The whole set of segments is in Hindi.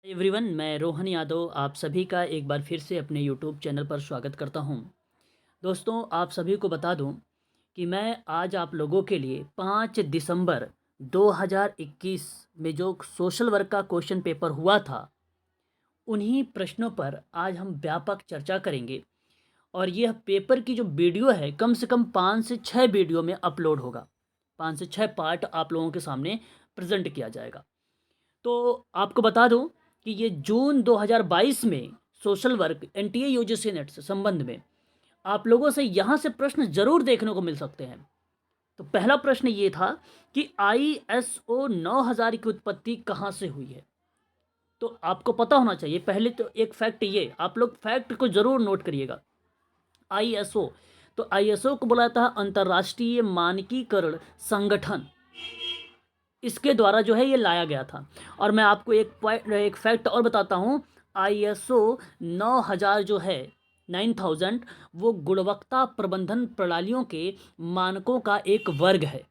एवरीवन, मैं रोहन यादव आप सभी का एक बार फिर से अपने यूट्यूब चैनल पर स्वागत करता हूं। दोस्तों, आप सभी को बता दूं कि मैं आज आप लोगों के लिए 5 दिसंबर 2021 में जो सोशल वर्क का क्वेश्चन पेपर हुआ था, उन्हीं प्रश्नों पर आज हम व्यापक चर्चा करेंगे। और यह पेपर की जो वीडियो है, कम से कम 5 से 6 वीडियो में अपलोड होगा। 5 से 6 पार्ट आप लोगों के सामने प्रेजेंट किया जाएगा। तो आपको बता दूं कि ये जून 2022 में social work NTA UGC net से संबंध में आप लोगों से यहाँ से प्रश्न जरूर देखने को मिल सकते हैं। तो पहला प्रश्न ये था कि आईएसओ 9000 की उत्पत्ति कहाँ से हुई है। तो आपको पता होना चाहिए। पहले तो एक फैक्ट, ये आप लोग फैक्ट को जरूर नोट करिएगा। आईएसओ, तो आईएसओ को बोला जाता है अंतर्राष्ट्रीय मानकीकरण संगठन। इसके द्वारा जो है ये लाया गया था। और मैं आपको एक फैक्ट और बताता हूँ। आईएसओ 9000 जो है, 9000, वो गुणवत्ता प्रबंधन प्रणालियों के मानकों का एक वर्ग है।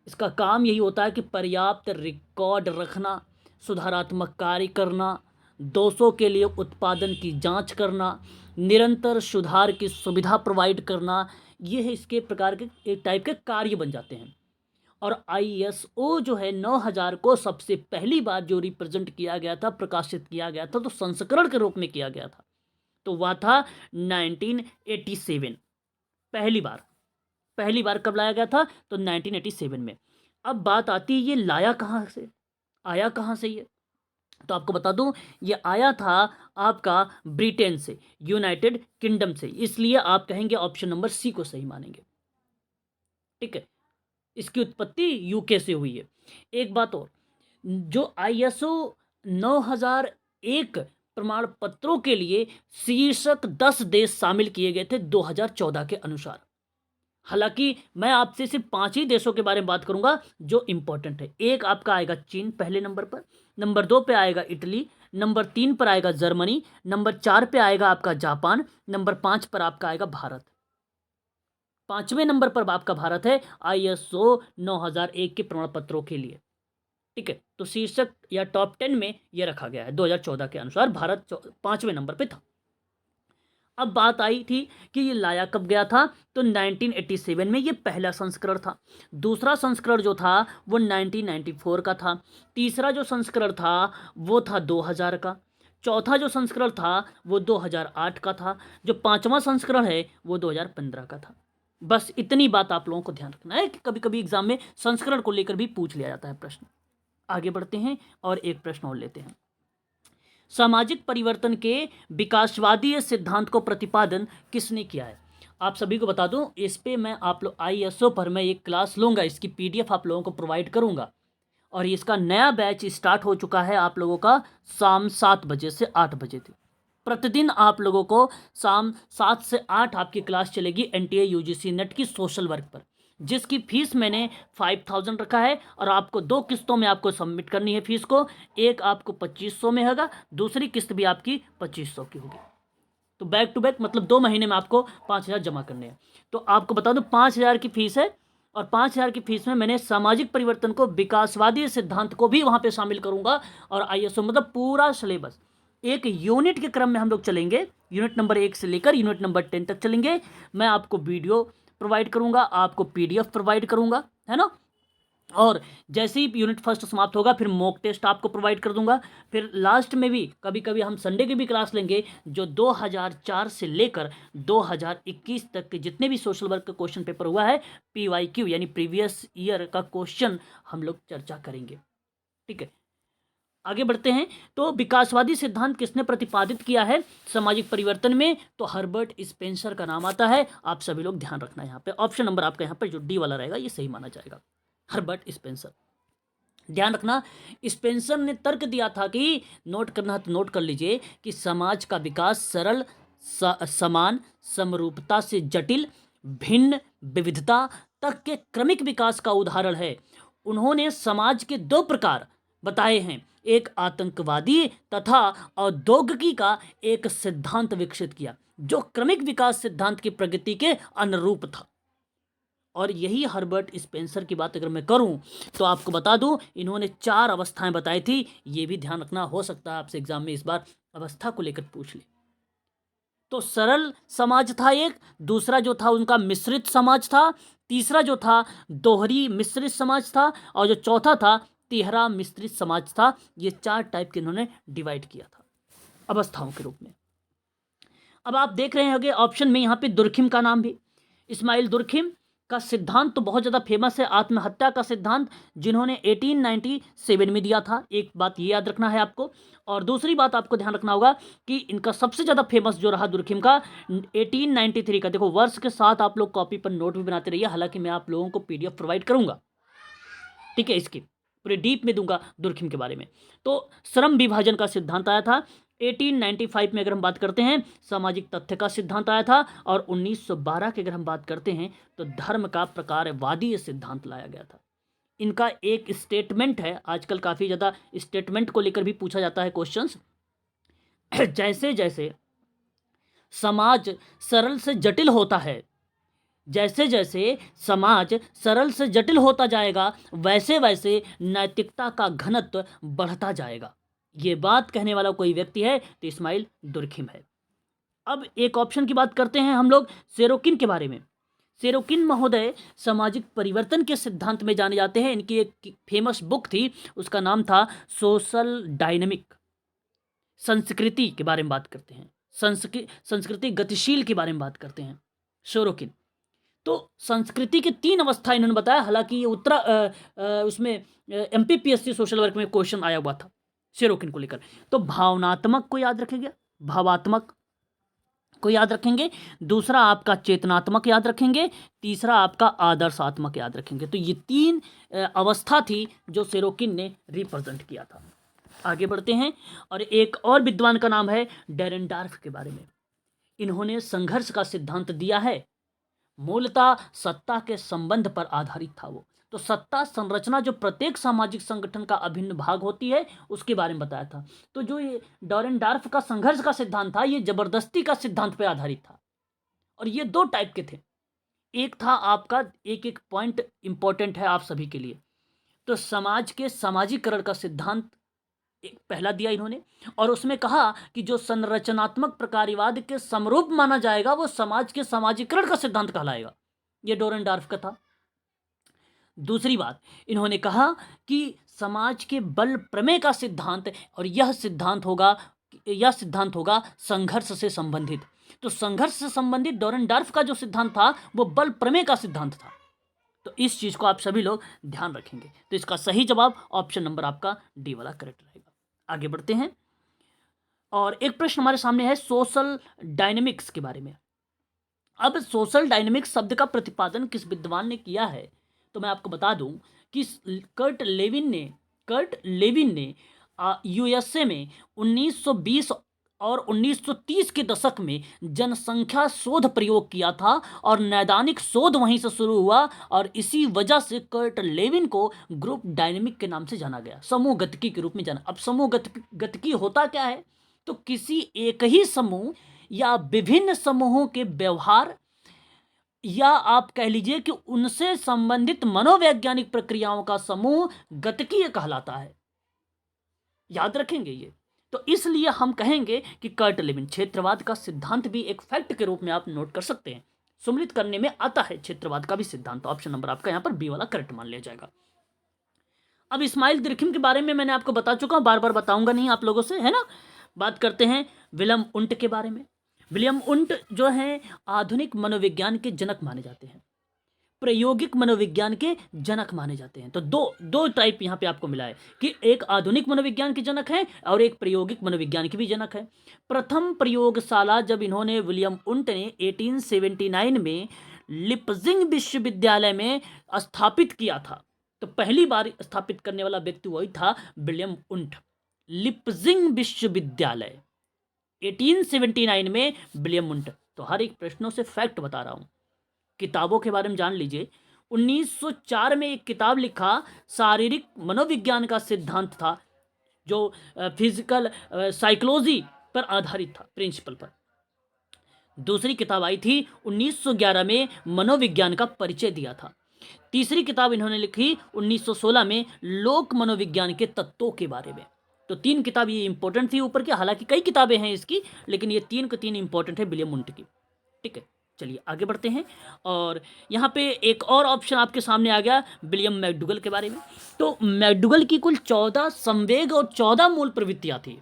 इसका काम यही होता है कि पर्याप्त रिकॉर्ड रखना, सुधारात्मक कार्य करना, दोषों के लिए उत्पादन की जांच करना, निरंतर सुधार की सुविधा प्रोवाइड करना। ये है इसके प्रकार के एक टाइप के कार्य बन जाते हैं। और आईएसओ जो है 9000 को सबसे पहली बार जो रिप्रेजेंट किया गया था, प्रकाशित किया गया था, तो संस्करण के रूप में किया गया था। तो वह था 1987। पहली बार कब लाया गया था? तो 1987 में। अब बात आती है, ये लाया कहाँ से, आया कहाँ से ये? तो आपको बता दूं, ये आया था आपका ब्रिटेन से, यूनाइटेड किंगडम से। इसलिए आप कहेंगे ऑप्शन नंबर सी को सही मानेंगे। ठीक है, इसकी उत्पत्ति यूके से हुई है। एक बात और, जो आईएसओ 9001 प्रमाण पत्रों के लिए शीर्षक 10 देश शामिल किए गए थे 2014 के अनुसार। हालांकि मैं आपसे सिर्फ 5 ही देशों के बारे में बात करूंगा जो इंपॉर्टेंट है। एक आपका आएगा चीन पहले नंबर पर, नंबर 2 पे आएगा इटली, नंबर 3 पर आएगा जर्मनी, नंबर 4 पे आएगा आपका जापान, नंबर 5 पर आपका आएगा भारत। 5वें नंबर पर आपका भारत है आईएसओ 9001 के प्रमाण पत्रों के लिए। ठीक है, तो शीर्षक या टॉप 10 में यह रखा गया है। 2014 के अनुसार भारत 5वें नंबर पे था। अब बात आई थी कि ये लाया कब गया था, तो 1987 में ये पहला संस्करण था। दूसरा संस्करण जो था वो 1994 का था। तीसरा जो संस्करण था वो था 2000 का। चौथा जो संस्करण था वो 2008 का था। जो पांचवा संस्करण है वो 2015 का था। बस इतनी बात आप लोगों को ध्यान रखना है कि कभी कभी एग्जाम में संस्करण को लेकर भी पूछ लिया जाता है प्रश्न। आगे बढ़ते हैं और एक प्रश्न और लेते हैं। सामाजिक परिवर्तन के विकासवादी सिद्धांत को प्रतिपादन किसने किया है? आप सभी को बता दूं, इस पे मैं आप लोग आईएसओ पर मैं एक क्लास लूंगा, इसकी पीडीएफ आप लोगों को प्रोवाइड करूंगा। और इसका नया बैच स्टार्ट हो चुका है आप लोगों का शाम 7 बजे से 8 बजे तक। प्रतिदिन आप लोगों को शाम 7 से 8 आपकी क्लास चलेगी एनटीए यूजीसी नेट की सोशल वर्क पर, जिसकी फीस मैंने 5000 रखा है। और आपको 2 किस्तों में आपको सबमिट करनी है फीस को। एक आपको 2500 में होगा, दूसरी किस्त भी आपकी 2500 की होगी। तो बैक टू बैक मतलब 2 महीने में आपको 5000 जमा करने हैं। तो आपको बता दूं 5000 की फीस है। और 5000 की फीस में मैंने सामाजिक परिवर्तन को विकासवादी सिद्धांत को भी वहां पे शामिल करूंगा। और आईएसओ मतलब पूरा सिलेबस एक यूनिट के क्रम में हम लोग चलेंगे। यूनिट नंबर 1 से लेकर यूनिट नंबर 10 तक चलेंगे। मैं आपको वीडियो प्रोवाइड करूंगा, आपको पीडीएफ प्रोवाइड करूंगा, है ना। और जैसे ही यूनिट फर्स्ट समाप्त होगा फिर मॉक टेस्ट आपको प्रोवाइड कर दूंगा। फिर लास्ट में भी कभी कभी हम संडे की भी क्लास लेंगे, जो 2004 से लेकर 2021 तक के जितने भी सोशल वर्क का क्वेश्चन पेपर हुआ है, पीवाईक्यू यानी प्रीवियस ईयर का क्वेश्चन हम लोग चर्चा करेंगे। ठीक है, आगे बढ़ते हैं। तो विकासवादी सिद्धांत किसने प्रतिपादित किया है सामाजिक परिवर्तन में? तो हर्बर्ट स्पेंसर का नाम आता है। आप सभी लोग ध्यान रखना, यहाँ पे ऑप्शन नंबर आपका यहाँ पे जो डी वाला रहेगा ये सही माना जाएगा, हर्बर्ट स्पेंसर। ध्यान रखना, स्पेंसर ने तर्क दिया था कि, नोट करना है तो नोट कर लीजिए, कि समाज का विकास सरल, समान, समरूपता से जटिल, भिन्न, विविधता तक के क्रमिक विकास का उदाहरण है। उन्होंने समाज के 2 प्रकार बताए हैं, एक आतंकवादी तथा औद्योगिकी का एक सिद्धांत विकसित किया जो क्रमिक विकास सिद्धांत की प्रगति के अनुरूप था। और यही हर्बर्ट स्पेंसर की बात अगर मैं करूं तो आपको बता दूं इन्होंने 4 अवस्थाएं बताई थी। ये भी ध्यान रखना, हो सकता है आपसे एग्जाम में इस बार अवस्था को लेकर पूछ ले। तो सरल समाज था एक, दूसरा जो था उनका मिश्रित समाज था, तीसरा जो था दोहरी मिश्रित समाज था, और जो चौथा था तिहरा मिश्रित समाज था। ये 4 टाइप के इन्होंने डिवाइड किया था अवस्थाओं के रूप में। अब आप देख रहे होंगे ऑप्शन में यहाँ पे दुर्खिम का नाम भी, इस्माइल दुर्खिम का सिद्धांत तो बहुत ज़्यादा फेमस है, आत्महत्या का सिद्धांत, जिन्होंने 1897 में दिया था। एक बात ये याद रखना है आपको। और दूसरी बात आपको ध्यान रखना होगा कि इनका सबसे ज़्यादा फेमस जो रहा दुर्खिम का 1893 का, देखो वर्ष के साथ आप लोग कॉपी पर नोट भी बनाते रहिए, हालांकि मैं आप लोगों को PDF प्रोवाइड करूंगा, ठीक है, इसकी पूरे डीप में दूंगा दुर्खिम के बारे में। तो श्रम विभाजन का सिद्धांत आया था 1895 में। अगर हम बात करते हैं सामाजिक तथ्य का सिद्धांत आया था, और 1912 की अगर हम बात करते हैं तो धर्म का प्रकारवादी सिद्धांत लाया गया था। इनका एक स्टेटमेंट है, आजकल काफ़ी ज़्यादा स्टेटमेंट को लेकर भी पूछा जाता है क्वेश्चंस। जैसे जैसे समाज सरल से जटिल होता है, जैसे जैसे समाज सरल से जटिल होता जाएगा, वैसे वैसे नैतिकता का घनत्व बढ़ता जाएगा। ये बात कहने वाला कोई व्यक्ति है तो इस्माइल दुर्खिम है। अब एक ऑप्शन की बात करते हैं हम लोग सेरोकिन के बारे में। सेरोकिन महोदय सामाजिक परिवर्तन के सिद्धांत में जाने जाते हैं। इनकी एक फेमस बुक थी, उसका नाम था सोशल डायनेमिक। संस्कृति के बारे में बात करते हैं, संस्कृति गतिशील के बारे में बात करते हैं सोरोकिन। तो संस्कृति की 3 अवस्था इन्होंने बताया, हालांकि ये उसमें MPPSC सोशल वर्क में क्वेश्चन आया हुआ था सेरोकिन को लेकर। तो भावनात्मक को याद रखेंगे, भावात्मक को याद रखेंगे, दूसरा आपका चेतनात्मक याद रखेंगे, तीसरा आपका आदर्शात्मक याद रखेंगे। तो ये 3 अवस्था थी जो सेरोकिन ने रिप्रेजेंट किया था। आगे बढ़ते हैं, और एक और विद्वान का नाम है डेरेनडार्फ के बारे में। इन्होंने संघर्ष का सिद्धांत दिया है, मूलतः सत्ता के संबंध पर आधारित था वो। तो सत्ता संरचना जो प्रत्येक सामाजिक संगठन का अभिन्न भाग होती है, उसके बारे में बताया था। तो जो ये डेरेनडार्फ का संघर्ष का सिद्धांत था, ये जबरदस्ती का सिद्धांत पर आधारित था। और ये 2 टाइप के थे। एक था आपका, एक एक पॉइंट इंपॉर्टेंट है आप सभी के लिए, तो समाज के सामाजिकरण का सिद्धांत एक पहला दिया इन्होंने, और उसमें कहा कि जो संरचनात्मक प्रकारवाद के समरूप माना जाएगा वो समाज के सामाजिकरण का सिद्धांत कहलाएगा। ये डेरेनडार्फ का था। दूसरी बात, इन्होंने कहा कि समाज के बल प्रमेय का सिद्धांत, और यह सिद्धांत होगा संघर्ष से संबंधित। तो संघर्ष से संबंधित डेरेनडार्फ का जो सिद्धांत था वो बल प्रमेय का सिद्धांत था। तो इस चीज को आप सभी लोग ध्यान रखेंगे। तो इसका सही जवाब ऑप्शन नंबर आपका डी वाला करेक्ट रहेगा। आगे बढ़ते हैं, और एक प्रश्न हमारे सामने है सोशल डायनेमिक्स के बारे में। अब सोशल डायनेमिक्स शब्द का प्रतिपादन किस विद्वान ने किया है, तो मैं आपको बता दूं कि कर्ट लेविन ने USA में 1920 और 1930 के दशक में जनसंख्या शोध प्रयोग किया था, और नैदानिक शोध वहीं से शुरू हुआ, और इसी वजह से कर्ट लेविन को ग्रुप डायनेमिक के नाम से जाना गया, समूह गतिकी के रूप में जाना। अब समूह गतिकी होता क्या है, तो किसी एक ही समूह या विभिन्न समूहों के व्यवहार, या आप कह लीजिए कि उनसे संबंधित मनोवैज्ञानिक प्रक्रियाओं का समूह गतिकीय कहलाता है। याद रखेंगे ये। तो इसलिए हम कहेंगे कि कर्ट लेविन, क्षेत्रवाद का सिद्धांत भी एक फैक्ट के रूप में आप नोट कर सकते हैं, सम्मिलित करने में आता है क्षेत्रवाद का भी सिद्धांत। ऑप्शन नंबर आपका यहां पर बी वाला करेक्ट मान लिया जाएगा। अब इस्माइल दुर्खिम के बारे में मैंने आपको बता चुका हूं, बार बार बताऊंगा नहीं आप लोगों से, है ना। बात करते हैं विलियम उंट के बारे में। विलियम उंट जो है आधुनिक मनोविज्ञान के जनक माने जाते हैं, प्रायोगिक मनोविज्ञान के जनक माने जाते हैं। तो दो टाइप यहाँ पे आपको मिला है कि एक आधुनिक मनोविज्ञान के जनक है और एक प्रायोगिक मनोविज्ञान के भी जनक है। प्रथम प्रयोगशाला जब इन्होंने विलियम उंट ने 1879 में लिप्जिंग विश्वविद्यालय में स्थापित किया था, तो पहली बार स्थापित करने वाला व्यक्ति वही था विलियम उंट। लिप्जिंग विश्वविद्यालय 1879 में विलियम उंट। तो हर एक प्रश्नों से फैक्ट बता रहा हूं। किताबों के बारे में जान लीजिए। 1904 में एक किताब लिखा, शारीरिक मनोविज्ञान का सिद्धांत था, जो फिजिकल साइकोलॉजी पर आधारित था, प्रिंसिपल पर। दूसरी किताब आई थी 1911 में, मनोविज्ञान का परिचय दिया था। तीसरी किताब इन्होंने लिखी 1916 में, लोक मनोविज्ञान के तत्वों के बारे में। तो 3 किताब ये इंपॉर्टेंट थी ऊपर की, हालांकि कई किताबें हैं इसकी, लेकिन ये 3 के 3 इंपॉर्टेंट है विलियम वुंट की। ठीक है, चलिए आगे बढ़ते हैं। और यहाँ पे एक और ऑप्शन आपके सामने आ गया विलियम मैकडूगल के बारे में। तो मैकडूगल की कुल 14 संवेग और 14 मूल प्रवृत्तियां थी।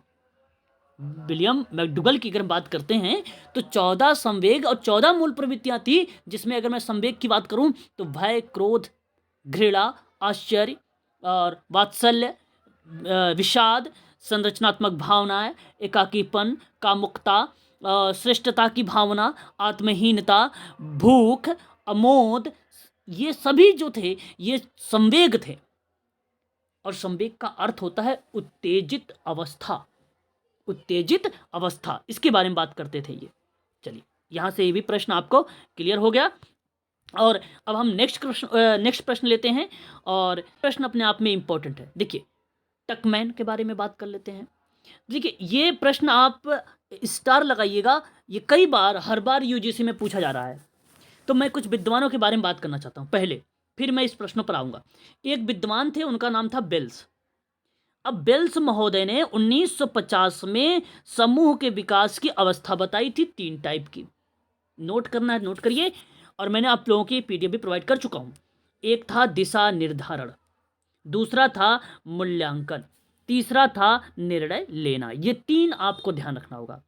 विलियम मैकडूगल की अगर बात करते हैं तो 14 संवेग और 14 मूल प्रवृत्तियां थी, जिसमें अगर मैं संवेग की बात करूं तो भय, क्रोध, घृणा, आश्चर्य और वात्सल्य, विषाद, संरचनात्मक भावनाएं, एकाकीपन, कामुकता, श्रेष्ठता की भावना, आत्महीनता, भूख, अमोद, ये सभी जो थे ये संवेग थे। और संवेग का अर्थ होता है उत्तेजित अवस्था, उत्तेजित अवस्था, इसके बारे में बात करते थे ये। चलिए यहां से ये भी प्रश्न आपको क्लियर हो गया। और अब हम नेक्स्ट प्रश्न लेते हैं, और प्रश्न अपने आप में इंपॉर्टेंट है। देखिए टकमैन के बारे में बात कर लेते हैं। देखिए ये प्रश्न आप स्टार लगाइएगा, ये कई बार हर बार यूजीसी में पूछा जा रहा है। तो मैं कुछ विद्वानों के बारे में बात करना चाहता हूँ पहले, फिर मैं इस प्रश्न पर आऊँगा। एक विद्वान थे, उनका नाम था बेल्स। अब बेल्स महोदय ने 1950 में समूह के विकास की अवस्था बताई थी 3 टाइप की। नोट करना है, नोट करिए। और मैंने आप लोगों की पीडीएफ भी प्रोवाइड कर चुका हूँ। एक था दिशा निर्धारण, दूसरा था मूल्यांकन, तीसरा था निर्णय लेना। ये 3 आपको ध्यान रखना होगा।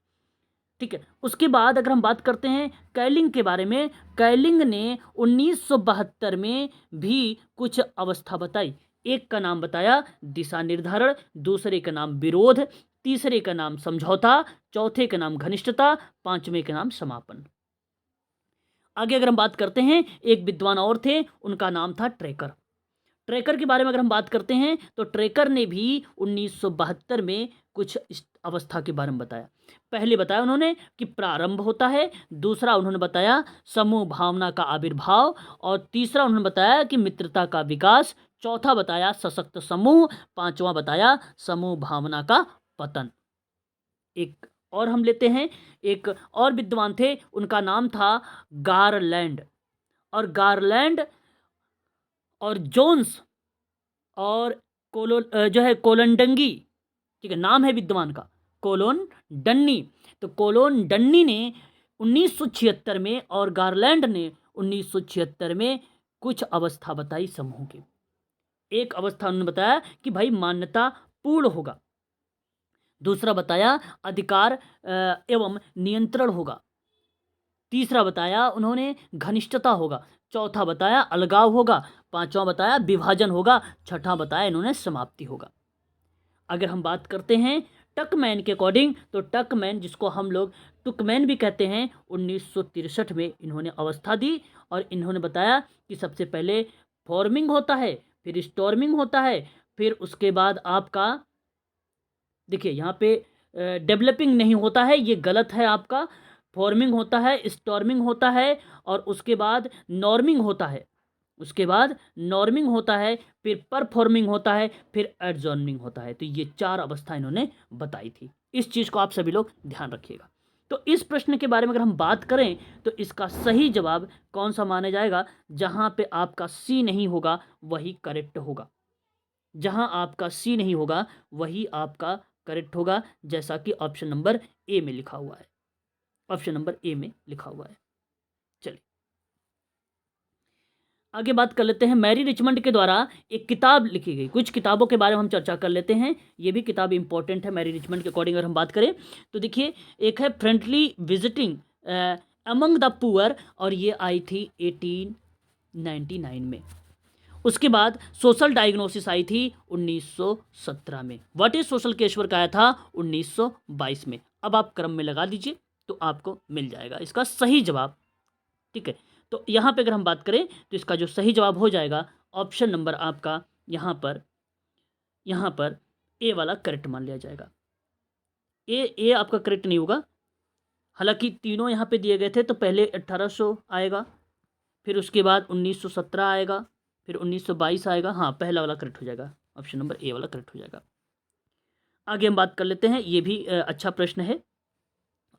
ठीक है, उसके बाद अगर हम बात करते हैं कैलिंग के बारे में, कैलिंग ने 1972 में भी कुछ अवस्था बताई। एक का नाम बताया दिशा निर्धारण, दूसरे का नाम विरोध, तीसरे का नाम समझौता, चौथे का नाम घनिष्ठता, पांचवें का नाम समापन। आगे अगर हम बात करते हैं, एक विद्वान और थे, उनका नाम था ट्रेकर। ट्रेकर के बारे में अगर हम बात करते हैं तो ट्रेकर ने भी 1972 में कुछ इस अवस्था के बारे में बताया। पहले बताया उन्होंने कि प्रारंभ होता है, दूसरा उन्होंने बताया समूह भावना का आविर्भाव, और तीसरा उन्होंने बताया कि मित्रता का विकास, चौथा बताया सशक्त समूह, पांचवा बताया समूह भावना का पतन। एक और हम लेते हैं, एक और विद्वान थे, उनका नाम था गारलैंड। और गारलैंड और जोन्स और जो है कोलनडंगी, ठीक है, नाम है विद्वान का कोलोन डन्नी। तो कोलोन डन्नी ने 1976 में और गारलैंड ने 1976 में कुछ अवस्था बताई समूह की। एक अवस्था उन्होंने बताया कि भाई मान्यता पूर्ण होगा, दूसरा बताया अधिकार एवं नियंत्रण होगा, तीसरा बताया उन्होंने घनिष्ठता होगा, चौथा बताया अलगाव होगा, पांचवा बताया विभाजन होगा, छठा बताया इन्होंने समाप्ति होगा। अगर हम बात करते हैं टकमैन के अकॉर्डिंग, तो टकमैन, जिसको हम लोग टुकमैन भी कहते हैं, 1963 में इन्होंने अवस्था दी। और इन्होंने बताया कि सबसे पहले फॉर्मिंग होता है, फिर स्टॉर्मिंग होता है, फिर उसके बाद आपका, देखिए यहाँ पे डेवलपिंग नहीं होता है, ये गलत है आपका। फॉर्मिंग होता है, स्टॉर्मिंग होता है, और उसके बाद नॉर्मिंग होता है, उसके बाद नॉर्मिंग होता है, फिर परफॉर्मिंग होता है, फिर एडजॉर्मिंग होता है। तो ये 4 अवस्था इन्होंने बताई थी। इस चीज़ को आप सभी लोग ध्यान रखिएगा। तो इस प्रश्न के बारे में अगर हम बात करें तो इसका सही जवाब कौन सा माना जाएगा? जहाँ पे आपका सी नहीं होगा वही करेक्ट होगा। जहाँ आपका सी नहीं होगा वही आपका करेक्ट होगा, जैसा कि ऑप्शन नंबर ए में लिखा हुआ है। ऑप्शन नंबर ए में लिखा हुआ है। चलिए आगे बात कर लेते हैं। मैरी रिचमंड के द्वारा एक किताब लिखी गई, कुछ किताबों के बारे में हम चर्चा कर लेते हैं। ये भी किताब इंपॉर्टेंट है मैरी रिचमंड के अकॉर्डिंग अगर हम बात करें तो। देखिए एक है friendly visiting among the poor, और ये आई थी 1899 में। उसके बाद सोशल डायग्नोसिस आई थी 1917 में। व्हाट इज सोशल केशवर का आया था 1922 में। अब आप क्रम में लगा दीजिए तो आपको मिल जाएगा इसका सही जवाब। ठीक है, तो यहाँ पे अगर हम बात करें तो इसका जो सही जवाब हो जाएगा ऑप्शन नंबर आपका यहाँ पर ए वाला करेक्ट मान लिया जाएगा। ए आपका करेक्ट नहीं होगा, हालांकि तीनों यहाँ पे दिए गए थे। तो पहले 1800 आएगा, फिर उसके बाद 1917 आएगा, फिर 1922 आएगा। हाँ, पहला वाला करेक्ट हो जाएगा, ऑप्शन नंबर ए वाला करेक्ट हो जाएगा। आगे हम बात कर लेते हैं, ये भी अच्छा प्रश्न है।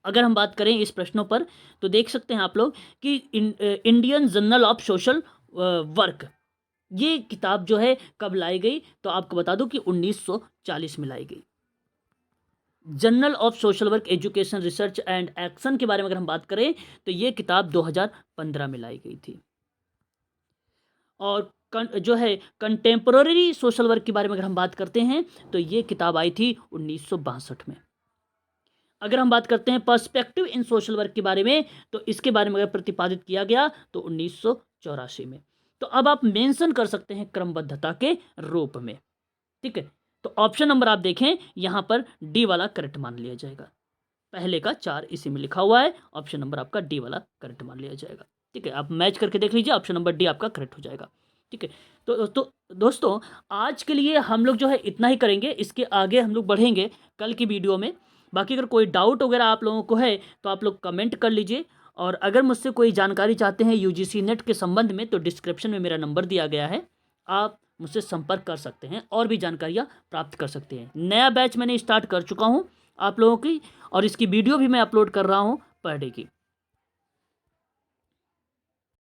अगर हम बात करें इस प्रश्नों पर तो देख सकते हैं आप लोग कि Indian journal of social work, ये किताब जो है कब लाई गई, तो आपको बता दूं कि 1940 में लाई गई। Journal of social work education research and action के बारे में अगर हम बात करें तो ये किताब 2015 में लाई गई थी। और जो है कंटेम्पररी सोशल वर्क के बारे में अगर हम बात करते हैं तो ये किताब आई थी 1962 में। अगर हम बात करते हैं पर्सपेक्टिव इन सोशल वर्क के बारे में तो इसके बारे में अगर प्रतिपादित किया गया तो 1984 में। तो अब आप मेंशन कर सकते हैं क्रमबद्धता के रूप में, ठीक है। तो ऑप्शन नंबर आप देखें यहां पर डी वाला करेक्ट मान लिया जाएगा। पहले का 4 इसी में लिखा हुआ है, ऑप्शन नंबर आपका डी वाला करेक्ट मान लिया जाएगा, ठीक है। आप मैच करके देख लीजिए, ऑप्शन नंबर डी आपका करेक्ट हो जाएगा, ठीक है। तो दोस्तों आज के लिए हम लोग जो है इतना ही करेंगे, इसके आगे हम लोग बढ़ेंगे कल की वीडियो में। बाकी अगर कोई डाउट वगैरह आप लोगों को है तो आप लोग कमेंट कर लीजिए, और अगर मुझसे कोई जानकारी चाहते हैं यूजीसी नेट के संबंध में तो डिस्क्रिप्शन में मेरा नंबर दिया गया है, आप मुझसे संपर्क कर सकते हैं और भी जानकारियाँ प्राप्त कर सकते हैं। नया बैच मैंने स्टार्ट कर चुका हूँ आप लोगों की, और इसकी वीडियो भी मैं अपलोड कर रहा हूँ पर डे की।